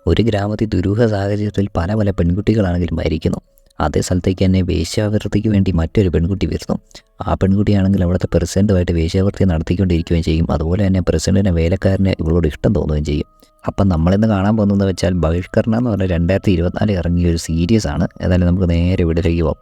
ഒരു ഗ്രാമത്തിൽ ദുരൂഹ സാഹചര്യത്തിൽ പല പല പെൺകുട്ടികളാണെങ്കിലും മരിക്കുന്നു. അതേ സ്ഥലത്തേക്ക് തന്നെ വേശ്യാവൃത്തിക്ക് വേണ്ടി മറ്റൊരു പെൺകുട്ടി വരുന്നു. ആ പെൺകുട്ടിയാണെങ്കിൽ അവിടുത്തെ പ്രസിഡൻറ്റുമായിട്ട് വേശ്യാവൃത്തി നടത്തിക്കൊണ്ടിരിക്കുകയും ചെയ്യും. അതുപോലെ തന്നെ പ്രസിഡൻറ്റിനെ വേലക്കാരന് ഇവളോട് ഇഷ്ടം തോന്നുകയും ചെയ്യും. അപ്പം നമ്മളിന്ന് കാണാൻ പോകുന്നതെന്ന് വെച്ചാൽ ബഹിഷ്കരണം എന്ന് പറഞ്ഞാൽ 2024 ഇറങ്ങിയ ഒരു സീരീസ് ആണ്. ഏതായാലും നമുക്ക് നേരെ വീട്ടിലേക്ക് പോകാം.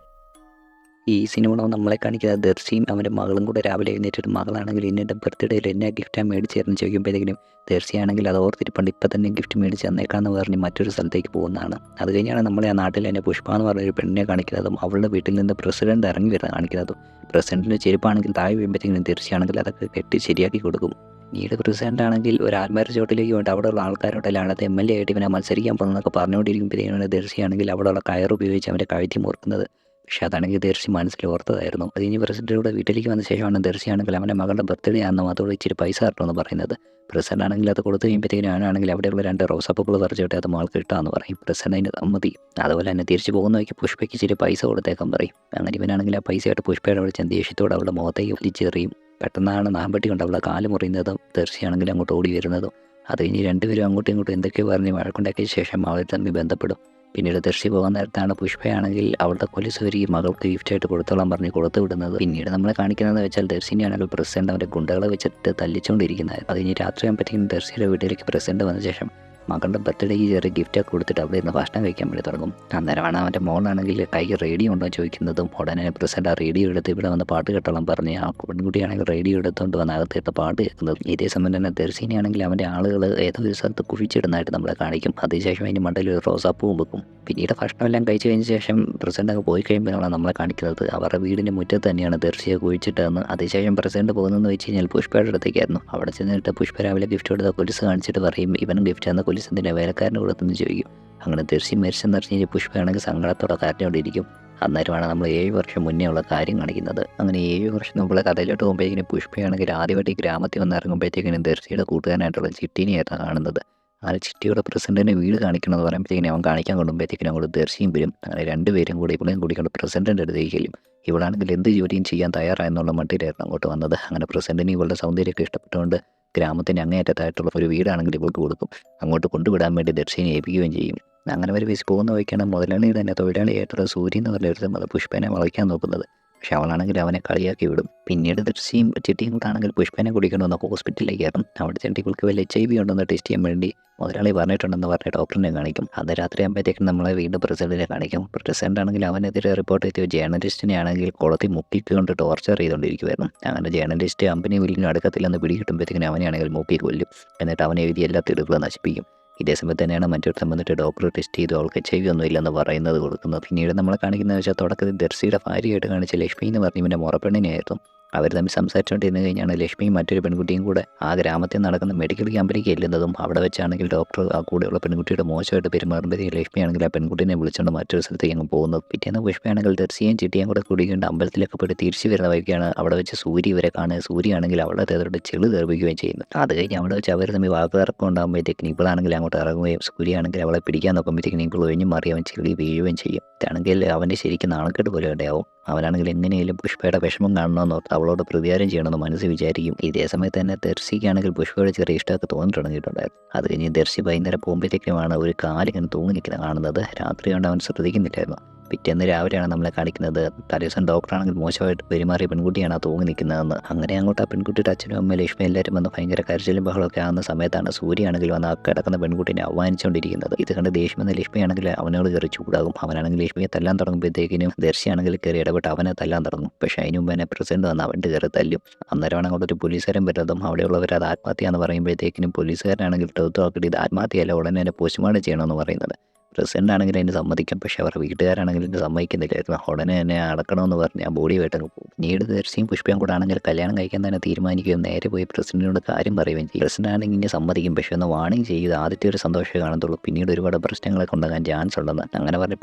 ഈ സിനിമ നമ്മളെ കാണിക്കുന്നത് ദർശിയും അവൻ്റെ മകളും കൂടെ രാവിലെ എഴുന്നേറ്റിട്ട് മകളാണെങ്കിൽ എന്നെ ബർത്ത്ഡേയിൽ എന്നെ ഗിഫ്റ്റാണ് മേടിച്ചേർന്ന് ചോദിക്കുമ്പോഴത്തേക്കും ദർശിയാണെങ്കിൽ അത് ഓർത്തിരിപ്പണ്ട് ഇപ്പം തന്നെ ഗിഫ്റ്റ് മേടിച്ച് തന്നേക്കാന്ന് പറഞ്ഞ് മറ്റൊരു സ്ഥലത്തേക്ക് പോകുന്നതാണ്. അത് കഴിഞ്ഞാണ് നമ്മളെ ആ നാട്ടിൽ തന്നെ പുഷ്പ എന്ന് പറഞ്ഞൊരു പെണ്ണിനെ കാണിക്കുന്നതും അവളുടെ വീട്ടിൽ നിന്ന് പ്രസിഡന്റ് ഇറങ്ങി വരുന്നത് കാണിക്കുന്നതും. പ്രസിഡന്റിൻ്റെ ചെരുപ്പാണെങ്കിൽ താഴെ വീഴുമ്പോഴത്തേക്കും ദർശിയാണെങ്കിൽ അതൊക്കെ കെട്ടി ശരിയാക്കി കൊടുക്കും. പിന്നീട് പ്രസിഡന്റ് ആണെങ്കിൽ ഒരു ആത്മഹത്യ ചോട്ടിലേക്ക് പോയിട്ട് അവിടെയുള്ള ആൾക്കാരോടെല്ലാം അടുത്ത MLA ആയിട്ട് ഇവനെ മത്സരിക്കാൻ പോകുന്നതൊക്കെ പറഞ്ഞുകൊണ്ടിരിക്കുമ്പോഴത്തേക്കും ദർശിയാണെങ്കിൽ അവിടെയുള്ള കയർ ഉപയോഗിച്ച് അവൻ്റെ കഴുത്തി മുറുക്കുന്നത്. പക്ഷേ അതാണെങ്കിൽ ദർശി മനസ്സിൽ ഓർത്തതായിരുന്നു. അത് കഴിഞ്ഞ് പ്രസിഡന്റിലൂടെ വീട്ടിലേക്ക് വന്ന ശേഷമാണ് ദർശിയാണെങ്കിൽ അവൻ്റെ മകളുടെ ബർത്ത്ഡേ ആണെന്നും അതോടെ ഇച്ചിരി പൈസ തരണമെന്ന് പറയുന്നത്. പ്രസിഡന്റ് ആണെങ്കിൽ അത് കൊടുത്തു കഴിയുമ്പോഴത്തേക്കും അവനാണെങ്കിൽ അവിടെയുള്ള 2 റോസാപ്പൂക്കൾ പറിച്ചിട്ട് അത് മകൾക്ക് കിട്ടാമെന്ന് പറയും. പ്രസിഡന്റിന് സമ്മതി. അതുപോലെ തന്നെ തിരിച്ചു പോകുന്ന വഴിക്ക് പുഷ്പയ്ക്ക് ഇച്ചിരി പൈസ കൊടുത്തേക്കാൻ പറയും. അങ്ങനെ ഇവനാണെങ്കിൽ ആ പൈസയായിട്ട് പുഷ്പയുടെ വിളിച്ച് ദേഷ്യത്തോടെ അവളുടെ മുഖത്തേക്ക് വലിച്ചെറിയും. പെട്ടെന്നാണ് നാമ്പട്ടി കൊണ്ട് അവളുടെ കാല് മുറിയുന്നതും ദർശിയാണെങ്കിൽ അങ്ങോട്ട് ഓടി വരുന്നതും. അത് കഴിഞ്ഞ് രണ്ടുപേരും അങ്ങോട്ടും ഇങ്ങോട്ടും എന്തൊക്കെയോ പറഞ്ഞ് വഴക്കുണ്ടാക്കിയ ശേഷം അവൾ തമ്മിൽ ബന്ധപ്പെടും. പിന്നീട് ദർശി പോകാൻ നേരത്താണ് പുഷ്പയാണെങ്കിൽ അവളുടെ കൊലുസൂരി മകൾക്ക് ഗിഫ്റ്റായിട്ട് കൊടുത്തോളാൻ പറഞ്ഞ് കൊടുത്തു വിടുന്നത്. പിന്നീട് നമ്മളെ കാണിക്കുന്നതെന്ന് വെച്ചാൽ ദർശിനെയാണെങ്കിൽ പ്രസിഡന്റ് അവൻ്റെ ഗുണ്ടകളെ വെച്ചിട്ട് തല്ലിച്ചുകൊണ്ടിരിക്കുന്നത്. അത് കഴിഞ്ഞ് രാത്രിയാകുമ്പോഴത്തേക്കും ദർശിയുടെ വീട്ടിലേക്ക് പ്രസിഡന്റ് വന്ന ശേഷം മകളുടെ ബർത്ത്ഡേക്ക് ചെറിയ ഗിഫ്റ്റൊക്കെ കൊടുത്തിട്ട് അവിടെ നിന്ന് ഭക്ഷണം കഴിക്കാൻ വേണ്ടി തുടങ്ങും. അന്നേരമാണ് അവൻ്റെ മോളാണെങ്കിൽ കൈക്ക് റേഡിയോ ഉണ്ടോ ചോദിക്കുന്നതും ഉടനെ പ്രസിഡന്റ് ആ റേഡിയോ എടുത്ത് ഇവിടെ വന്ന് പാട്ട് കേട്ടോളം പറഞ്ഞ് ആ പെൺകുട്ടിയാണെങ്കിൽ റേഡിയോ എടുത്തുകൊണ്ട് വന്ന് അകത്തിട്ട് പാട്ട് കേൾക്കുന്നത്. ഇതേ സമയം തന്നെ ദർശിനെയാണെങ്കിൽ അവൻ്റെ ആളുകൾ ഏതോ ഒരു സ്ഥലത്ത് കുഴിച്ചിടുന്നതായിട്ട് നമ്മളെ കാണിക്കും. അതിനുശേഷം അതിന് മണ്ടയിൽ ഒരു റോസാപ്പൂവും വെക്കും. പിന്നീട് ഭക്ഷണമെല്ലാം കഴിച്ചു കഴിഞ്ഞ ശേഷം പ്രസിഡന്റ് അങ്ങ് പോയി കഴിയുമ്പോഴാണ് നമ്മളെ കാണിക്കുന്നത് അവരുടെ വീടിൻ്റെ മുറ്റത്ത് തന്നെയാണ് ദർശിയെ കുഴിച്ചിട്ടതെന്ന്. അതിനുശേഷം പ്രസിഡന്റ് പോകുന്നതെന്ന് വെച്ച് കഴിഞ്ഞാൽ പുഷ്പയുടെ അടുത്തേക്കായിരുന്നു. അവിടെ ചെന്നിട്ട് പുഷ്പ രാവിലെ ഗിഫ്റ്റ് കൊടുത്ത കൊലുസ് കാണിച്ചിട്ട് പറയും ഇവനും ഗിഫ്റ്റ് എന്ന കൊലുസിൻ്റെ വേലക്കാരന് കൊടുത്തെന്ന് ചോദിക്കും. അങ്ങനെ ദർശി മരിച്ചെന്ന് പറഞ്ഞു കഴിഞ്ഞാൽ പുഷ്പയാണെങ്കിൽ സങ്കടത്തോടെ കരഞ്ഞുകൊണ്ടിരിക്കും. അന്നേരമാണ് നമ്മൾ 7 വർഷം മുന്നേ ഉള്ള കാര്യം കാണിക്കുന്നത്. അങ്ങനെ 7 വർഷം മുമ്പുള്ള കഥയിലോട്ട് പോകുമ്പോഴേക്കും പുഷ്പയാണെങ്കിൽ ആദ്യമായിട്ട് ഈ ഗ്രാമത്തിൽ വന്ന് ഇറങ്ങുമ്പോഴത്തേക്കിനും ദർശിയുടെ കൂട്ടുകാരനായിട്ടുള്ള ചിട്ടീനെയായിരുന്നു കാണുന്നത്. ആ ചിട്ടിയുടെ പ്രസിഡന്റിനെ വീട് കാണിക്കണമെന്ന് പറയുമ്പോഴത്തേക്കിനും അവൻ കാണിക്കാൻ കൊണ്ടുമ്പോഴത്തേക്കിനും അങ്ങോട്ട് ദർശിയും വരും. അങ്ങനെ രണ്ടുപേരും കൂടി ഇവളെയും കൂടിക്കൊണ്ട് പ്രസിഡന്റിൻ്റെ അടുത്തേക്ക് ചെല്ലും. ഇവളാണെങ്കിൽ എന്ത് ജോലിയും ചെയ്യാൻ തയ്യാറായെന്നുള്ള മട്ടിലായിരുന്നു അങ്ങോട്ട് വന്നത്. അങ്ങനെ പ്രസിഡന്റിന് ഇവളുടെ സൗന്ദര്യമൊക്കെ ഇഷ്ടപ്പെട്ടുകൊണ്ട് ഗ്രാമത്തിൻ്റെ അങ്ങേയറ്റത്തായിട്ടുള്ള ഒരു വീടാണെങ്കിൽ ഇവൾക്ക് കൊടുക്കും. അങ്ങോട്ട് കൊണ്ടുവിടാൻ വേണ്ടി ദർശിനെ ഏൽപ്പിക്കുകയും ചെയ്യും. അങ്ങനെ ഒരു വീസ് പോകുന്ന വഴിക്കാണ് മുതലാളി തന്നെ തൊഴിലാളിയായിട്ടുള്ള സൂര്യൻ എന്ന് പറഞ്ഞ ഒരുത്തം അത് പുഷ്പനെ വളയ്ക്കാൻ നോക്കുന്നത്. പക്ഷെ അവളാണെങ്കിൽ അവനെ കളിയാക്കി വിടും. പിന്നീട് ദർശിയും ചിട്ടിയും കൂട്ടാണെങ്കിൽ പുഷ്പനെ കുടിക്കണം വന്ന ഹോസ്പിറ്റലിലേക്ക് കയറും. അവിടെ ചെന്നിട്ട് ഇവൾക്ക് വല്ല HIV ഉണ്ടെന്ന് ടെസ്റ്റ് ചെയ്യാൻ വേണ്ടി മുതലാളി പറഞ്ഞിട്ടുണ്ടെന്ന് പറഞ്ഞ ഡോക്ടറിനെ കാണിക്കും. അന്ന് രാത്രി ആകുമ്പോഴത്തേക്കും നമ്മളെ വീണ്ടും പ്രസിഡന്റിനെ കാണിക്കും. പ്രസിഡന്റ് ആണെങ്കിൽ അവനെതിരെ റിപ്പോർട്ട് ചെയ്ത ജേർണലിസ്റ്റിനെ ആണെങ്കിൽ കുളത്തിൽ മുക്കിക്കൊണ്ട് ടോർച്ചർ ചെയ്തുകൊണ്ടിരിക്കുമായിരുന്നു. അങ്ങനെ ജേർണലിസ്റ്റ് കമ്പനി വില്ലിനും അടുക്കത്തില്ലെന്ന് പിടികിട്ടുമ്പോഴത്തേക്കും അവനെയാണെങ്കിൽ മൂക്കി കൊല്ലും. എന്നിട്ട് അവനെ എഴുതി എല്ലാ തെളിവുകളും നശിപ്പിക്കും. ഇതേ സമയത്ത് തന്നെയാണ് മറ്റൊരുത്തം വന്നിട്ട് ഡോക്ടർ ടെസ്റ്റ് ചെയ്തു അവൾക്ക് HIV ഒന്നും ഇല്ലെന്ന് പറയുന്നത് കൊടുക്കുന്നത്. പിന്നീട് നമ്മളെ കാണിക്കുന്നത് വെച്ചാൽ തുടക്കത്തിൽ ദർശിയുടെ ഭാര്യയായിട്ട് കാണിച്ച ലക്ഷ്മി എന്ന് പറഞ്ഞ ഇവൻ്റെ മുറപ്പെണ്ണിനെയായിരുന്നു. അവർ തമ്മിൽ സംസാരിച്ചുകൊണ്ടിരുന്ന് കഴിഞ്ഞാണ് ലക്ഷ്മിയും മറ്റൊരു പെൺകുട്ടിയും കൂടെ ആ ഗ്രാമത്തിൽ നടക്കുന്ന മെഡിക്കൽ ക്യാമ്പിലേക്ക് ചെല്ലുന്നതും. അവിടെ വെച്ചാണെങ്കിൽ ഡോക്ടർ ആ കൂടെയുള്ള പെൺകുട്ടിയുടെ മോശമായിട്ട് പെരുമാറുമ്പോഴത്തേക്കും ലക്ഷ്മിയാണെങ്കിൽ ആ പെൺകുട്ടിനെ വിളിച്ചുകൊണ്ട് മറ്റൊരു സ്ഥലത്തേക്ക് അങ്ങ് പോകുന്നത്. പിറ്റേന്ന് പുഷ്പയാണെങ്കിൽ ദർശിയും ചിട്ടിയും കൂടെ കൂടിക്കൊണ്ട് അമ്പലത്തിലൊക്കെ പോയിട്ട് തിരിച്ചു വരുന്ന വഴിക്കാണ് അവിടെ വെച്ച് സൂര്യ ഇവരെ കാണുക. സൂര്യയാണെങ്കിൽ അവളുടെ തേതോടെ ചെളി തെറിപ്പിക്കുകയും ചെയ്യുന്നത്. അത് കഴിഞ്ഞ് അവിടെ വെച്ച് അവർ തമ്മിൽ വാക്കുതർക്കം ഉണ്ടാകുമ്പോഴത്തേക്കും ഇവളാണെങ്കിൽ അങ്ങോട്ട് ഇറങ്ങുകയും സൂര്യയാണെങ്കിൽ അവളെ പിടിക്കാൻ നോക്കുമ്പോഴത്തേക്കും ഇപ്പോൾ ഒഴിഞ്ഞു മാറി അവൻ ചെളി വീഴുകയും ചെയ്യും. ഇതാണെങ്കിൽ അവൻ്റെ ശരിക്കും നാണക്കേട് പോലെ ഉണ്ടാവും. അവനാണെങ്കിൽ എങ്ങനെയും പുഷ്പയുടെ വിഷമം കാണണമെന്ന് ഓർത്ത് അവളോട് പ്രതികാരം ചെയ്യണമെന്ന് മനസ്സിൽ വിചാരിക്കും. ഇതേ സമയത്ത് തന്നെ ദർശിക്കാണെങ്കിൽ പുഷ്പയുടെ ചെറിയ ഇഷ്ടമൊക്കെ തോന്നി തുടങ്ങിയിട്ടുണ്ടായിരുന്നു. അത് കഴിഞ്ഞ് ദർശി വൈകുന്നേരം പോകുമ്പോഴത്തേക്കുമാണ് ഒരു കാലിങ്ങനെ തൂങ്ങി നിൽക്കുന്നത് കാണുന്നത്. രാത്രി കൊണ്ട് അവൻ ശ്രദ്ധിക്കുന്നില്ലായിരുന്നു. പിറ്റേന്ന് രാവിലെയാണ് നമ്മളെ കാണിക്കുന്നത് തലേദിവസം ഡോക്ടറാണെങ്കിൽ മോശമായിട്ട് പെരുമാറിയ പെൺകുട്ടിയാണ് ആ തൂങ്ങി നിൽക്കുന്നതെന്ന്. അങ്ങനെ അങ്ങോട്ട് ആ പെൺകുട്ടിയുടെ അച്ഛനും അമ്മയും ലക്ഷ്മി എല്ലാവരും വന്ന് ഭയങ്കര കരച്ചിലും ബഹളമൊക്കെ ആകുന്ന സമയത്താണ് സൂര്യയാണെങ്കിൽ വന്ന് ആ കിടക്കുന്ന പെൺകുട്ടിനെ അവമാനിച്ചുകൊണ്ടിരിക്കുന്നത്. ഇത് കണ്ട് ദേഷ്യം വന്ന ലക്ഷ്മിയാണെങ്കിൽ അവനോട് കയറി ചൂടാകും. അവനാണെങ്കിൽ ലക്ഷ്മിയെ തല്ലാൻ തുടങ്ങുമ്പോഴത്തേക്കിനും ദർശിയാണെങ്കിൽ കയറി ഇടപെട്ട് അവനെ തല്ലാൻ തുടങ്ങും. പക്ഷേ അതിന് മുമ്പ് തന്നെ പ്രസിഡന്റ് വന്ന് അവൻ്റെ കയറി തല്ലും. അന്നേരമാണ് അങ്ങോട്ടൊരു പോലീസുകാരൻ വരുന്നതും അവിടെയുള്ളവർ അത് ആത്മഹത്യ എന്ന് പറയുമ്പോഴത്തേക്കിനും പോലീസുകാരനാണെങ്കിൽ തൊഴുത്താക്കിയിട്ട് ഇത് ആത്മഹത്യയല്ല ഉടനെ തന്നെ പോസ്റ്റ്മോർട്ടം ചെയ്യണമെന്ന് പറയുന്നത്. പ്രസിഡന്റ് ആണെങ്കിൽ അതിന് സമ്മതിക്കും. പക്ഷേ അവരുടെ വീട്ടുകാരാണെങ്കിൽ ഇതിന് സമ്മതിക്കുന്നില്ലായിരുന്നു. ഉടനെ തന്നെ അടക്കണമെന്ന് പറഞ്ഞ് ആ ബോഡി ആയിട്ടങ്ങ് പോകും. പിന്നീട് ദർശിയും പുഷ്പയും കൂടെ ആണെങ്കിൽ കല്യാണം കഴിക്കാൻ തന്നെ തീരുമാനിക്കുകയും നേരെ പോയി പ്രസിഡന്റിനോട് കാര്യം പറയുകയും ചെയ്യും. പ്രസിഡന്റ് ആണെങ്കിൽ ഇങ്ങനെ സമ്മതിക്കും. പക്ഷേ ഒന്ന് വാണിംഗ് ചെയ്ത് ആദ്യത്തെ ഒരു സന്തോഷമേ കാണത്തുള്ളൂ. പിന്നീട് ഒരുപാട് പ്രശ്നങ്ങളൊക്കെ ഉണ്ടാകാൻ ചാൻസ് ഉണ്ടെന്ന്. അങ്ങനെ പറഞ്ഞ്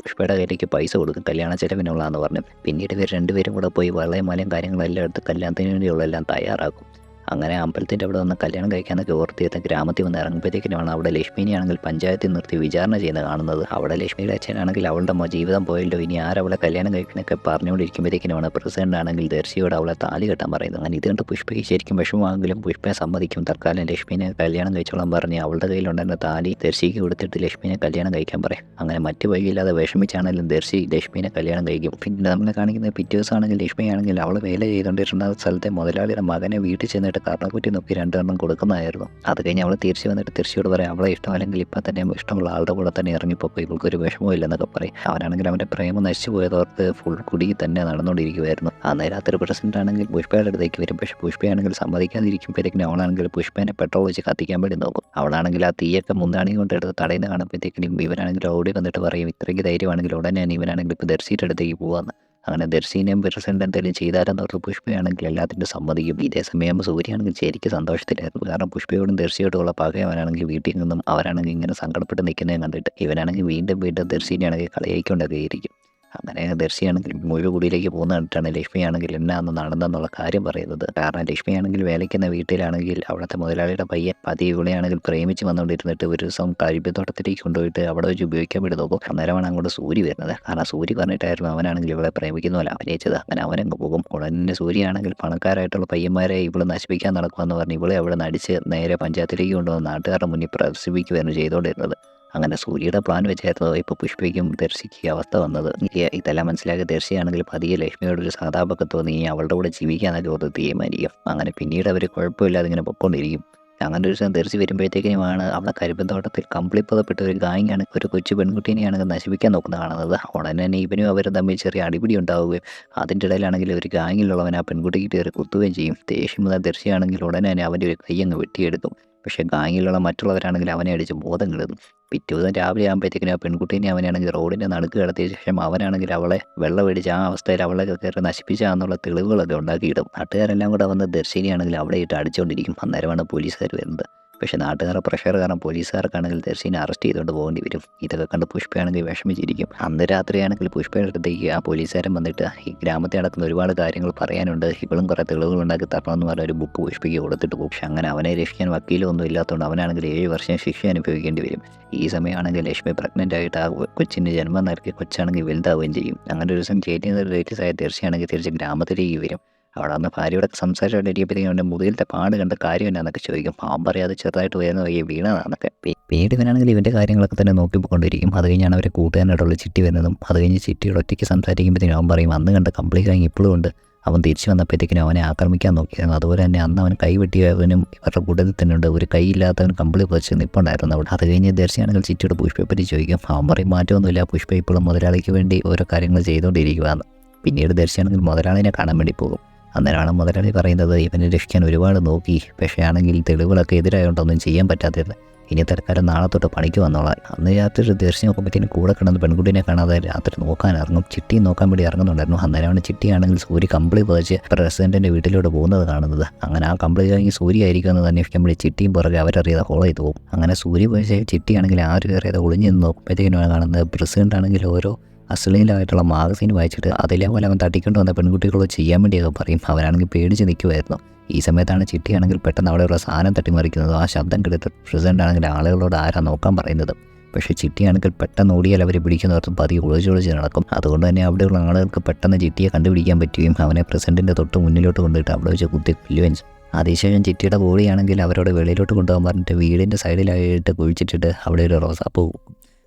പുഷ്പയുടെ കയ്യിലേക്ക് പൈസ കൊടുക്കും കല്യാണ ചെലവിനുള്ളതെന്ന് പറഞ്ഞു. പിന്നീട് ഇവർ രണ്ടുപേരും കൂടെ പോയി വളയും മലയും കാര്യങ്ങളെല്ലാം എടുത്ത് കല്യാണത്തിന് വേണ്ടിയുള്ളതെല്ലാം തയ്യാറാക്കും. അങ്ങനെ അമ്പലത്തിൻ്റെ അവിടെ വന്ന് കല്യാണം കഴിക്കാനൊക്കെ ഓർത്തിരുന്ന ഗ്രാമത്തിൽ വന്ന് ഇറങ്ങുമ്പോഴത്തേക്കിനുമാണ് അവിടെ ലക്ഷ്മിനെയാണെങ്കിൽ പഞ്ചായത്തിൽ നിർത്തി വിചാരണ ചെയ്യുന്നത് കാണുന്നത്. അവിടെ ലക്ഷ്മിയുടെ അച്ഛനാണെങ്കിൽ അവളുടെ ജീവിതം പോയല്ലോ, ഇനി ആരവളെ കല്യാണം കഴിക്കണൊക്കെ പറഞ്ഞുകൊണ്ടിരിക്കുമ്പോഴത്തേക്കിനുമാണ് പ്രസിഡന്റ് ആണെങ്കിൽ ദർശിയോട് അവളെ താലി കെട്ടാൻ പറയുന്നത്. അങ്ങനെ ഇത് കണ്ട് പുഷ്പയ്ക്ക് ശരിക്കും വിഷമമാണെങ്കിലും പുഷ്പയെ സമ്മതിക്കും. തൽക്കാലം ലക്ഷ്മിനെ കല്യാണം കഴിച്ചോളാൻ പറഞ്ഞ് അവളുടെ കയ്യിലുണ്ടായിരുന്ന താലി ദർശിക്ക് കൊടുത്തിട്ട് ലക്ഷ്മിനെ കല്യാണം കഴിക്കാൻ പറയും. അങ്ങനെ മറ്റു വഴിയില്ലാതെ വിഷമിച്ചാണെങ്കിലും ദർശി ലക്ഷ്മിനെ കല്യാണം കഴിക്കും. പിന്നെ നമ്മളെ കാണിക്കുന്ന പിറ്റേ ദിവസമാണെങ്കിൽ ലക്ഷ്മിയാണെങ്കിൽ അവൾ വേല ചെയ്തുകൊണ്ടിരുന്ന സ്ഥലത്തെ മുതലാളിയുടെ മകനെ വീട്ടിൽ ചെന്നിട്ട് കർണക്കുറ്റി നോക്കി 2 എണ്ണം കൊടുക്കുന്നതായിരുന്നു. അത് കഴിഞ്ഞ് അവൾ തിരിച്ചു വന്നിട്ട് ദർശിയോട് പറയും അവളെ ഇഷ്ടമല്ലെങ്കിൽ ഇപ്പം തന്നെ ഇഷ്ടമുള്ള ആളുടെ കൂടെ തന്നെ ഇറങ്ങിപ്പോയി, ഇവൾക്കൊരു വിഷമവും ഇല്ലെന്നൊക്കെ പറയും. അവനാണെങ്കിൽ അവൻ്റെ പ്രേമം നശിച്ചു പോയതോർത്ത് ഫുൾ കുടി തന്നെ നടന്നുകൊണ്ടിരിക്കുമായിരുന്നു. അന്നേരം രാത്രി പ്രസിഡന്റ് ആണെങ്കിൽ പുഷ്പയുടെ അടുത്തേക്ക് വരും. പക്ഷേ പുഷ്പയാണെങ്കിൽ സമ്മതിക്കാതിരിക്കുമ്പോഴത്തേക്കിനും അവളാണെങ്കിൽ പുഷ്പേനെ പെട്രോൾ വെച്ച് കത്തിക്കാൻ വേണ്ടി നോക്കും. അവളാണെങ്കിൽ ആ തീയൊക്കെ മുന്താണി കൊണ്ടെടുത്ത് തടയുന്ന കാണുമ്പോഴത്തേക്കിനും ഇവനാണെങ്കിൽ ഓടി വന്നിട്ട് പറയും ഇത്രയ്ക്ക് ധൈര്യമാണെങ്കിൽ ഉടനെ തന്നെ ഇവനാണെങ്കിൽ ഇപ്പോൾ ദർശിയുടെ അടുത്തേക്ക് പോകാമെന്ന്. അങ്ങനെ ദർശിനെയും പ്രസിഡന്റ് എന്തെങ്കിലും ചെയ്താലെന്ന് ഓർത്ത് പുഷ്പയാണെങ്കിൽ എല്ലാത്തിൻ്റെ സമ്മതിക്കും. ഇതേ സമയം സൂര്യയാണെങ്കിൽ ശരിക്കും സന്തോഷത്തിലായിരുന്നു. കാരണം പുഷ്പയോടും ദർശിയോടുമുള്ള പക അവനാണെങ്കിൽ വീട്ടിൽ നിന്നും അവരാണെങ്കിൽ ഇങ്ങനെ സങ്കടപ്പെട്ട് നിൽക്കുന്നതും കണ്ടിട്ട് ഇവനാണെങ്കിൽ വീണ്ടും ദർശിനെയാണെങ്കിൽ കളിയായിക്കൊണ്ടൊക്കെ ഇരിക്കും. അങ്ങനെ ദർശിയാണെങ്കിൽ മുഴുകുടിയിലേക്ക് പോകുന്ന കണ്ടിട്ടാണ് ലക്ഷ്മിയാണെങ്കിൽ എന്നാന്ന് നടന്നെന്നുള്ള കാര്യം പറയുന്നത്. കാരണം ലക്ഷ്മിയാണെങ്കിൽ വേലയ്ക്കുന്ന വീട്ടിലാണെങ്കിൽ അവിടുത്തെ മുതലാളിയുടെ പയ്യൻ പതിയെ ഇവിടെയാണെങ്കിൽ പ്രേമിച്ച് വന്നുകൊണ്ടിരുന്നിട്ട് ഒരു ദിവസം കരിമ്പത്തോട്ടത്തിലേക്ക് കൊണ്ടുപോയിട്ട് അവിടെ വെച്ച് ഉപയോഗിക്കാൻ വേണ്ടി നോക്കും. അന്നേരമാണ് അങ്ങോട്ട് സൂര്യ വരുന്നത്. കാരണം സൂര്യ പറഞ്ഞിട്ടായിരുന്നു അവനാണെങ്കിൽ ഇവളെ പ്രേമിക്കുന്ന പോലെ അഭിനയിച്ചത്. അങ്ങനെ അവനങ്ങ് പോകും. ഉടനെ സൂര്യയാണെങ്കിൽ പണക്കാരായിട്ടുള്ള പയ്യന്മാരെ ഇവളെ നശിപ്പിക്കാൻ നടക്കുമെന്ന് പറഞ്ഞ് ഇവളെ അവിടെ നടിച്ച് നേരെ പഞ്ചായത്തിലേക്ക് കൊണ്ടുവന്ന് നാട്ടുകാരുടെ മുന്നിൽ പ്രദർശിപ്പിക്കുകയായിരുന്നു ചെയ്തുകൊണ്ടിരുന്നത്. അങ്ങനെ സൂര്യയുടെ പ്ലാൻ വെച്ചായിരുന്നു ഇപ്പോൾ പുഷ്പയ്ക്കും ദർശിക്ക് അവസ്ഥ വന്നത്. ഇതെല്ലാം മനസ്സിലാക്കി ദർശിയാണെങ്കിൽ പതിയെ ലക്ഷ്മിയോടൊരു സഹതാപമൊക്കെ തോന്നി അവളുടെ കൂടെ ജീവിക്കാനൊക്കെ ഓർത്ത് തീരുമാനിക്കും. അങ്ങനെ പിന്നീട് അവർ കുഴപ്പമില്ലാതെ ഇങ്ങനെ പൊക്കോണ്ടിരിക്കും. അങ്ങനെ ഒരു ദിവസം ദർശി വരുമ്പോഴത്തേക്കിനുമാണ് അവിടെ കരിമ്പത്തോട്ടത്തിൽ കമ്പിളിപ്പതപ്പെട്ട ഒരു ഗാങ്ങാണ് ഒരു കൊച്ചു പെൺകുട്ടീനെയാണെങ്കിൽ നശിപ്പിക്കാൻ നോക്കുന്നത് കാണുന്നത്. ഉടനെ തന്നെ ഇവനും അവരും തമ്മിൽ ചെറിയ അടിപിടി ഉണ്ടാവുകയും അതിൻ്റെ ഇടയിലാണെങ്കിൽ ഒരു ഗാങ്ങിലുള്ളവൻ ആ പെൺകുട്ടിക്ക് കയറി കുത്തുകയും ചെയ്യും. ദേഷ്യം മുതൽ ദർശിയാണെങ്കിൽ ഉടനെ തന്നെ അവൻ്റെ ഒരു കൈ അങ്ങ് വെട്ടിയെടുക്കും. പക്ഷേ ഗാങ്ങിലുള്ള മറ്റുള്ളവരാണെങ്കിൽ അവനെ അടിച്ച് ബോധം കെടുത്തും. പിറ്റേ ദിവസം രാവിലെ ആകുമ്പോഴത്തേക്കിനും ആ പെൺകുട്ടീനെ അവനാണെങ്കിൽ റോഡിൻ്റെ നടുക്ക് കിടത്തിയ ശേഷം അവനാണെങ്കിൽ അവളെ വെള്ളം അടിച്ച് ആ അവസ്ഥയിൽ അവളെ കയറി നശിപ്പിച്ചാന്നുള്ള തെളിവുകളൊക്കെ ഉണ്ടാക്കിയിടും. നാട്ടുകാരെല്ലാം കൂടെ വന്ന് ദർശിനിയാണെങ്കിൽ അവിടെ ഇട്ട് അടിച്ചുകൊണ്ടിരിക്കും. അന്നേരമാണ് പോലീസുകാർ വരുന്നത്. പക്ഷേ നാട്ടുകാരുടെ പ്രഷർ കാരണം പോലീസുകാർക്കാണെങ്കിൽ ദർശിനെ അറസ്റ്റ് ചെയ്തുകൊണ്ട് പോകേണ്ടി വരും. ഇതൊക്കെ കണ്ട് പുഷ്പയാണെങ്കിൽ വിഷമിച്ചിരിക്കും. അന്ന് രാത്രിയാണെങ്കിൽ പുഷ്പയുടെ അടുത്തേക്ക് ആ പോലീസുകാരൻ വന്നിട്ട് ഈ ഗ്രാമത്തിൽ നടക്കുന്ന ഒരുപാട് കാര്യങ്ങൾ പറയാനുണ്ട്, ഇവളും കുറേ തെളിവുകൾ ഉണ്ടാക്കി തരണമെന്ന് പറഞ്ഞ ഒരു ബുക്ക് പുഷ്പയ്ക്ക് കൊടുത്തിട്ട് പോകും. പക്ഷെ അങ്ങനെ അവനെ രക്ഷിക്കാൻ വക്കീലൊന്നും ഇല്ലാത്തതുകൊണ്ട് അവനാണെങ്കിൽ 7 വർഷം ശിക്ഷ അനുഭവിക്കേണ്ടി വരും. ഈ സമയമാണെങ്കിൽ ലക്ഷ്മി പ്രഗ്നൻ്റ് ആയിട്ട് ആ കൊച്ചിന് ജന്മം നൽകി കൊച്ചാണെങ്കിൽ വലുതാവുകയും ചെയ്യും. അങ്ങനെ ഒരു ദിവസം ചേറ്റിന്ന് റിലേറ്റീവ്സ് ആയ ദർശിയാണെങ്കിൽ തിരിച്ച് ഗ്രാമത്തിലേക്ക് വരും. അവിടെ അന്ന് ഭാര്യയോടെ സംസാരിച്ചുകൊണ്ടിരിക്കുമ്പോഴത്തേക്കും അവൻ്റെ മുതിരിലത്തെ പാട് കണ്ട കാര്യം എന്നാന്നൊക്കെ ചോദിക്കും. അവൻ പറയാതെ ചെറുതായിട്ട് വരുന്ന വയ്യ വീണതാണെന്നൊക്കെ. പിന്നീട് ഇവനാണെങ്കിൽ ഇവൻ്റെ കാര്യങ്ങളൊക്കെ തന്നെ നോക്കിപ്പോയിക്കൊണ്ടിരിക്കും. അത് കഴിഞ്ഞാണ് അവരെ കൂട്ടുകാരനായിട്ടുള്ള ചിട്ടി വരുന്നതും. അത് കഴിഞ്ഞ് ചിട്ടിയോട് ഒറ്റയ്ക്ക് സംസാരിക്കുമ്പോഴത്തേക്കും അവൻ പറയും അന്ന് കണ്ട കംപ്ലീറ്റ് ആയി ഇപ്പോഴും ഉണ്ട്. അവൻ തിരിച്ചു വന്നപ്പോഴത്തേക്കിനും അവനെ ആക്രമിക്കാൻ നോക്കിയായിരുന്നു. അതുപോലെ തന്നെ അന്ന് അവൻ കൈ വെട്ടിയവനും ഇവരുടെ കൂട്ടത്തിൽ തന്നെ ഉണ്ട്. ഒരു കൈയില്ലാത്തവൻ കമ്പിളി പറിച്ച് നിൽപ്പുണ്ടായിരുന്നു അവിടെ. അത് കഴിഞ്ഞ് ദർശിയാണെങ്കിൽ ചിട്ടിയോട് പുഷ്പയെപ്പറ്റി ചോദിക്കും. അവൻ പറയും മാറ്റമൊന്നുമില്ല, പുഷ്പ ഇപ്പോഴും മുതലാളിക്ക് വേണ്ടി ഓരോ കാര്യങ്ങൾ ചെയ്തുകൊണ്ടിരിക്കുകയാണ്. പിന്നീട് ദർശിയാണെങ്കിൽ മുതലാളിനെ കാണാൻ വേണ്ടി പോകും. അന്നേരമാണ് മുതലാളി പറയുന്നത് ഇവനെ രക്ഷിക്കാൻ ഒരുപാട് നോക്കി, പക്ഷേ ആണെങ്കിൽ തെളിവുകളൊക്കെ എതിരായതുകൊണ്ടൊന്നും ചെയ്യാൻ പറ്റാത്തത്. ഇനി തൽക്കാലം നാളെ തൊട്ട് പണിക്ക് വന്നോളാം. അന്ന് രാത്രി ദർശി നോക്കുമ്പോഴത്തേനും കൂടെ കിടന്ന് പെൺകുട്ടീനെ കാണാതെ രാത്രി നോക്കാൻ ഇറങ്ങും. ചിട്ടി നോക്കാൻ വേണ്ടി ഇറങ്ങുന്നുണ്ടായിരുന്നു. അന്നേരമാണ് ചിട്ടിയാണെങ്കിൽ സൂര്യ കമ്പിളി പതിച്ച് പ്രസിഡന്റിൻ്റെ വീട്ടിലൂടെ പോകുന്നത് കാണുന്നത്. അങ്ങനെ ആ കമ്പിളി കഴിഞ്ഞ് സൂര്യ ആയിരിക്കും എന്ന് അന്വേഷിക്കുമ്പോൾ ചിട്ടിയും പുറകെ അവരറിയാതെ ഫോളോ ചെയ്ത് പോകും. അങ്ങനെ സൂര്യ പോയ ചിട്ടിയാണെങ്കിൽ ആരും അറിയാതെ ഒളിഞ്ഞു നിന്ന് നോക്കുമ്പോഴത്തേക്കിനുമാണ് കാണുന്നത് പ്രസിഡന്റ് ആണെങ്കിൽ ഓരോ അശ്ലീലമായിട്ടുള്ള മാഗസീൻ വായിച്ചിട്ട് അതിലേപോലെ അവൻ തട്ടിക്കൊണ്ട് വന്ന പെൺകുട്ടികളോട് ചെയ്യാൻ വേണ്ടിയൊക്കെ പറയും. അവനാണെങ്കിൽ പേടിച്ച് നിൽക്കുമായിരുന്നു. ഈ സമയത്താണ് ചിട്ടിയാണെങ്കിൽ പെട്ടെന്ന് അവിടെയുള്ള സാധനം തട്ടിമറിക്കുന്നത്. ആ ശബ്ദം കേട്ടിട്ട് പ്രസിഡന്റ് ആണെങ്കിൽ ആളുകളോട് ആരാ നോക്കാൻ പറയുന്നത്. പക്ഷേ ചിട്ടിയാണെങ്കിൽ പെട്ടെന്ന് ഓടിയാൽ അവർ പിടിക്കുന്നവർക്കും പതിയെ ഒളിച്ചൊളിച്ച് നടക്കും. അതുകൊണ്ട് തന്നെ അവിടെയുള്ള ആളുകൾക്ക് പെട്ടെന്ന് ചിട്ടിയെ കണ്ടുപിടിക്കാൻ പറ്റുകയും അവനെ പ്രസിഡന്റിൻ്റെ തൊട്ട് മുന്നിലോട്ട് കൊണ്ടിട്ട് അവിടെ വെച്ച് കുത്തി കൊല്ലുകയും ചെയ്യും. അതിനുശേഷം ചിട്ടിയുടെ ബോഡിയാണെങ്കിൽ അവരോട് വെളിയിലോട്ട് കൊണ്ടുപോകാൻ പറഞ്ഞിട്ട് വീടിൻ്റെ സൈഡിലായിട്ട് കുഴിച്ചിട്ടിട്ട് അവിടെ ഒരു റോസാപ്പൂ,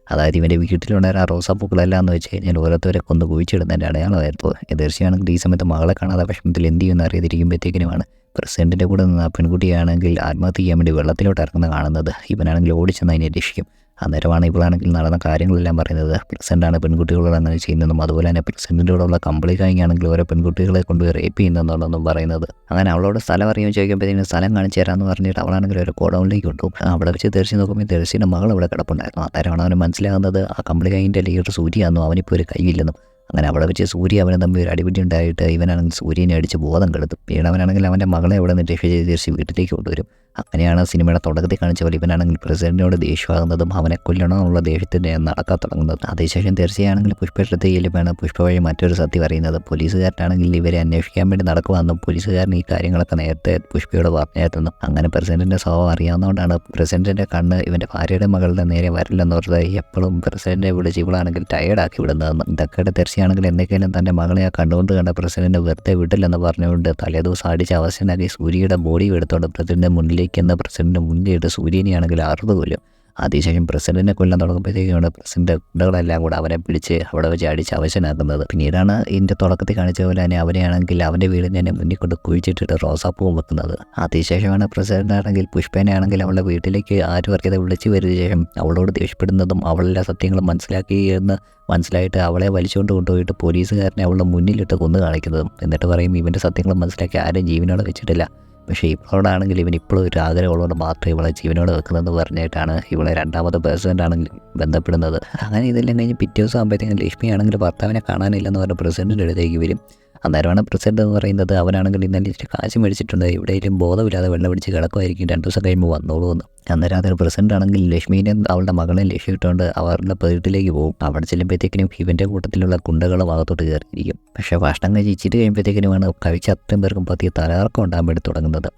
അതായത് ഇവൻ്റെ വീട്ടിലുണ്ടായിരുന്ന ആ റോസാപ്പൂക്കളെല്ലാം എന്ന് വെച്ച് കഴിഞ്ഞാൽ ഓരോരുത്തരെ കൊന്ന് കുഴിച്ചിടുന്നതിൻ്റെ അടയാളമായിരുന്നു. ദർശിയാണെങ്കിൽ ഈ സമയത്ത് മകളെ കാണാതെ വിഷമത്തിൽ എന്ത് ചെയ്യുമെന്ന് അറിയാതിരിക്കുമ്പോഴത്തേക്കിനുമാണ് പ്രസിഡന്റിൻ്റെ കൂടെ നിന്ന് ആ പെൺകുട്ടിയാണെങ്കിൽ ആത്മഹത്യ ചെയ്യാൻ വേണ്ടി വെള്ളത്തിലോട്ട് ഇറങ്ങുന്നത് കാണുന്നത്. ഇവനാണെങ്കിൽ ഓടിച്ചെന്ന് അതിനെ രക്ഷിക്കും. അന്നേരമാണ് ഇവളാണെങ്കിൽ നടന്ന കാര്യങ്ങളെല്ലാം പറയുന്നത്. പ്രസിഡന്റാണ് പെൺകുട്ടികളോട് അങ്ങനെ ചെയ്യുന്നതും അതുപോലെ തന്നെ പ്രസിഡന്റിനോടുള്ള കമ്പിളി കഴിഞ്ഞാണെങ്കിൽ ഓരോ പെൺകുട്ടികളെ കൊണ്ട് റേപ്പ് ചെയ്യുന്നതെന്നുള്ളതും പറയുന്നത്. അങ്ങനെ അവളോട് സ്ഥലം അറിയുമെന്ന് ചോദിക്കുമ്പോഴത്തേക്കും സ്ഥലം കാണിച്ചു തരാമെന്ന് പറഞ്ഞിട്ട് അവളാണെങ്കിൽ ഒരു ഗോഡൗണിലേക്ക് കൊണ്ടുപോകും. അവിടെ വെച്ച് ദർശി നോക്കുമ്പോൾ ദർശിയുടെ മകൾ അവിടെ കിടപ്പുണ്ടായിരുന്നു. അന്നേരമാണ് അവന് മനസ്സിലാകുന്നത് ആ കമ്പിളി കഴിഞ്ഞിൻ്റെ ലീഡർ സൂര്യയാണെന്നും അവനിപ്പോൾ ഒരു കൈയില്ലെന്നും. അങ്ങനെ അവിടെ വെച്ച് സൂര്യ അവനെ തമ്മിൽ ഒരു അടിപിടി ഉണ്ടായിട്ട് ഇവനാണെങ്കിൽ സൂര്യനെ അടിച്ച് ബോധം കെടുത്തും. പിന്നീട് അവനാണെങ്കിൽ അവൻ്റെ മകളെ അവിടെ നിന്ന് രക്ഷ ചെയ്ത് ദർശി വീട്ടിലേക്ക് കൊണ്ടുവരും. അങ്ങനെയാണ് സിനിമയുടെ തുടക്കത്തിൽ കാണിച്ച പോലെ ഇവനാണെങ്കിൽ പ്രസിഡന്റിനോട് ദേഷ്യമാകുന്നതും അവനെ കൊല്ലണമെന്നുള്ള ദേഷ്യത്തിൻ്റെ നടക്കാൻ തുടങ്ങുന്നത്. അതേശേഷം തീർച്ചയാണെങ്കിൽ പുഷ്പയുടെ ചെല്ലുമ്പോഴാണ് പുഷ്പ വഴി മറ്റൊരു സത്യം അറിയുന്നത്. പോലീസുകാരനാണെങ്കിൽ ഇവരെ അന്വേഷിക്കാൻ വേണ്ടി നടക്കുവാന്നും പോലീസുകാരൻ ഈ കാര്യങ്ങളൊക്കെ നേരത്തെ പുഷ്പയോട് പറഞ്ഞായിരുന്നു. അങ്ങനെ പ്രസിഡന്റിൻ്റെ സ്വഭാവം അറിയാവുന്നതുകൊണ്ടാണ് പ്രസിഡന്റിൻ്റെ കണ്ണ് ഇവൻ്റെ ഭാര്യയുടെ മകളുടെ നേരെ വരില്ലെന്ന് പറഞ്ഞത് എപ്പോഴും പ്രസിഡന്റിനെ വിളിച്ച് ഇവളാണെങ്കിൽ ടയേർഡാക്കി വിടുന്നതെന്ന്. ഇതൊക്കെ തീർച്ചയാണെങ്കിൽ എന്തൊക്കെയാലും തൻ്റെ മകളെ ആ കണ്ടുകൊണ്ട് കണ്ട പ്രസിഡന്റ് വെറുതെ വിട്ടില്ലെന്ന് പറഞ്ഞുകൊണ്ട് തലേദിവസം അടിച്ച് അവശനാക്കി സൂര്യയുടെ ബോഡി എടുത്തോണ്ട് പ്രസിഡന്റിന്റെ മുന്നിലേക്ക് എന്ന പ്രസിഡന്റിന്റെ മുന്നിലിട്ട് സൂര്യനെയാണെങ്കിൽ അറുത് കൊല്ലും. അതിനുശേഷം പ്രസിഡന്റിനെ കൊല്ലാൻ തുടങ്ങുമ്പോഴത്തേക്കാണ് പ്രസിഡന്റ് ഗുണ്ടകളെല്ലാം കൂടെ അവനെ പിടിച്ച് അവിടെ വെച്ച് അടിച്ച് അവശനാക്കുന്നത്. പിന്നീടാണ് ഇതിൻ്റെ തുടക്കത്തിൽ കാണിച്ച പോലെ തന്നെ അവനെയാണെങ്കിൽ അവൻ്റെ വീടിന് തന്നെ മുന്നിൽ കൊണ്ട് കുഴിച്ചിട്ടിട്ട് റോസാപ്പൂവും വെക്കുന്നത്. അതിനുശേഷമാണ് പ്രസിഡന്റ് ആണെങ്കിൽ പുഷ്പേനെ ആണെങ്കിൽ അവളുടെ വീട്ടിലേക്ക് ആരും അറിയാതെ വിളിച്ചു വരുന്ന ശേഷം അവളോട് ദേഷ്യപ്പെടുന്നതും അവളെല്ലാ സത്യങ്ങളും മനസ്സിലാക്കി എന്ന് മനസ്സിലായിട്ട് അവളെ വലിച്ചുകൊണ്ട് കൊണ്ടുപോയിട്ട് പോലീസുകാരനെ അവളുടെ മുന്നിലിട്ട് കൊന്നു കാണിക്കുന്നതും. എന്നിട്ട് പറയും ഇവൻ്റെ സത്യങ്ങൾ മനസ്സിലാക്കി ആരും ജീവനോടെ വെച്ചിട്ടില്ല, പക്ഷേ ഇവളോടാണെങ്കിൽ ഇവൻ ഇപ്പോഴും ഒരു ആഗ്രഹമുള്ളതുകൊണ്ട് മാത്രമേ ഇവളെ ജീവനോട് വെക്കുന്നതെന്ന് പറഞ്ഞിട്ടാണ് ഇവളെ രണ്ടാമത്തെ പ്രസിഡന്റ് ആണെങ്കിൽ ബന്ധപ്പെടുന്നത്. അങ്ങനെ ഇതെല്ലാം കഴിഞ്ഞ് പിറ്റേ ദിവസം ആകുമ്പോഴത്തേക്കും ലക്ഷ്മി ആണെങ്കിൽ ഭർത്താവിനെ കാണാനില്ലെന്ന് പറഞ്ഞ പ്രസിഡന്റിൻ്റെ അടുത്തേക്ക് വരും. അന്നേരമാണ് പ്രസിഡന്റ് എന്ന് പറയുന്നത് അവനാണെങ്കിൽ ഇന്നലെ ഇച്ചിരി കാശ് മേടിച്ചിട്ടുണ്ട്, എവിടെയെങ്കിലും ബോധമില്ലാതെ വെള്ളം പിടിച്ച് കിടക്കുമായിരിക്കും, 2 ദിവസം കഴിയുമ്പോൾ വന്നോളൂ എന്ന്. അന്നേരം അതിൽ പ്രസിഡന്റ് ആണെങ്കിൽ ലക്ഷ്മീനെ അവളുടെ മകളെ ലക്ഷ്യമിട്ടുകൊണ്ട് അവരുടെ വീട്ടിലേക്ക് പോകും. അവിടെ ചെല്ലുമ്പോഴത്തേക്കിനും ഇവൻ്റെ കൂട്ടത്തിലുള്ള ഗുണ്ടകളും അകത്തോട്ട് കയറിയിരിക്കും. പക്ഷേ ഭക്ഷണം കഴിച്ച് ഇച്ചിട്ട് കഴിയുമ്പോഴത്തേക്കിനുമാണ് കഴിച്ച അത്രയും പേർക്കും പതിയെ തലകറക്കം ഉണ്ടാകാൻ വേണ്ടി തുടങ്ങുന്നത്.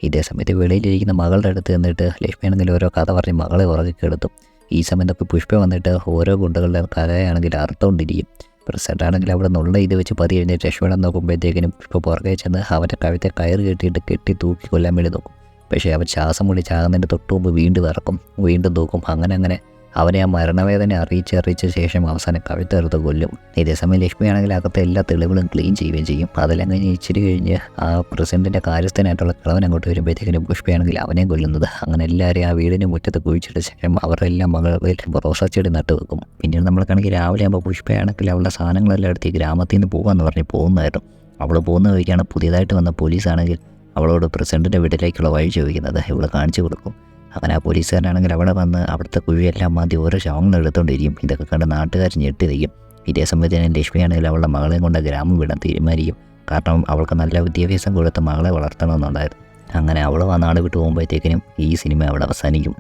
ഇതേ സമയത്ത് വെളിയിലിരിക്കുന്ന മകളുടെ അടുത്ത് നിന്നിട്ട് ലക്ഷ്മി ആണെങ്കിൽ ഓരോ കഥ പറഞ്ഞ് മകളെ ഉറക്കി കെടുത്തും. ഈ സമയത്തൊക്കെ പുഷ്പ വന്നിട്ട് ഓരോ ഗുണ്ടകളുടെ കഥയാണെങ്കിൽ അർത്ഥമുണ്ടിരിക്കും. പ്രസിഡന്റ് ആണെങ്കിൽ അവിടെ നിന്നുള്ള ഇത് വെച്ച് പതി എഴുന്നേറ്റ് രക്ഷപ്പെടാൻ നോക്കുമ്പോഴത്തേക്കിനും പുഷ്പ പുറകെ ചെന്ന് അവൻ്റെ കഴുത്തെ കയറ് കെട്ടി തൂക്കി കൊല്ലാൻ വേണ്ടി നോക്കും. പക്ഷേ അവൻ ശ്വാസം മുടി ചാകുന്നതിൻ്റെ തൊട്ട് മുമ്പ് വീണ്ടും ഇറക്കും, വീണ്ടും തൂക്കും. അങ്ങനെ അവനെ ആ മരണവേദന അറിയിച്ച ശേഷം അവസാനം കഴുത്തെടുത്ത് കൊല്ലും. ഇതേസമയം ലക്ഷ്മിയാണെങ്കിൽ അകത്തെ എല്ലാ തെളിവുകളും ക്ലീൻ ചെയ്യുകയും ചെയ്യും. അതെല്ലാം കഴിഞ്ഞ് ഇച്ചിരി കഴിഞ്ഞ് ആ പ്രസിഡന്റിൻ്റെ കാര്യസ്ഥനായിട്ടുള്ള കിളവൻ അങ്ങോട്ട് വരുമ്പോഴത്തേക്കിനും പുഷ്പയാണെങ്കിൽ അവനെയും കൊല്ലുന്നത്. അങ്ങനെ എല്ലാവരെയും ആ വീടിന് മുറ്റത്ത് കുഴിച്ചിട്ട ശേഷം അവരുടെ എല്ലാം മകളിൽ റോസാച്ചെടി നട്ടുവെക്കും. പിന്നീട് നമ്മൾക്കാണെങ്കിൽ രാവിലെ ആകുമ്പോൾ പുഷ്പയാണെങ്കിൽ അവളുടെ സാധനങ്ങളെല്ലാം എടുത്ത് ഈ ഗ്രാമത്തിൽ നിന്ന് പോകാമെന്ന് പറഞ്ഞ് പോകുന്നതായിരുന്നു. അവൾ പോകുന്ന വഴിക്കാണ് പുതിയതായിട്ട് വന്ന പോലീസാണെങ്കിൽ അവളോട് പ്രസിഡന്റിൻ്റെ വീട്ടിലേക്കുള്ള വഴി ചോദിക്കുന്നത്. ഇവൾ കാണിച്ചു കൊടുക്കും. അങ്ങനെ ആ പോലീസുകാരനാണെങ്കിൽ അവിടെ വന്ന് അവിടുത്തെ കുഴിയെല്ലാം മാറ്റി ഓരോ ശവങ്ങൾ എടുത്തുകൊണ്ടിരിക്കും. ഇതൊക്കെ കണ്ട് നാട്ടുകാർ ഞെട്ടിരിക്കും. ഇതേ സമയത്ത് തന്നെ ലക്ഷ്മിയാണെങ്കിൽ അവളുടെ മകളെയും കൊണ്ട് ഗ്രാമം വിടാൻ തീരുമാനിക്കും. കാരണം അവൾക്ക് നല്ല വിദ്യാഭ്യാസം കൊടുത്ത് മകളെ വളർത്തണമെന്നുണ്ടായിരുന്നു. അങ്ങനെ അവൾ ആ നാട് വിട്ട് പോകുമ്പോഴത്തേക്കിനും ഈ സിനിമ അവിടെ അവസാനിക്കും.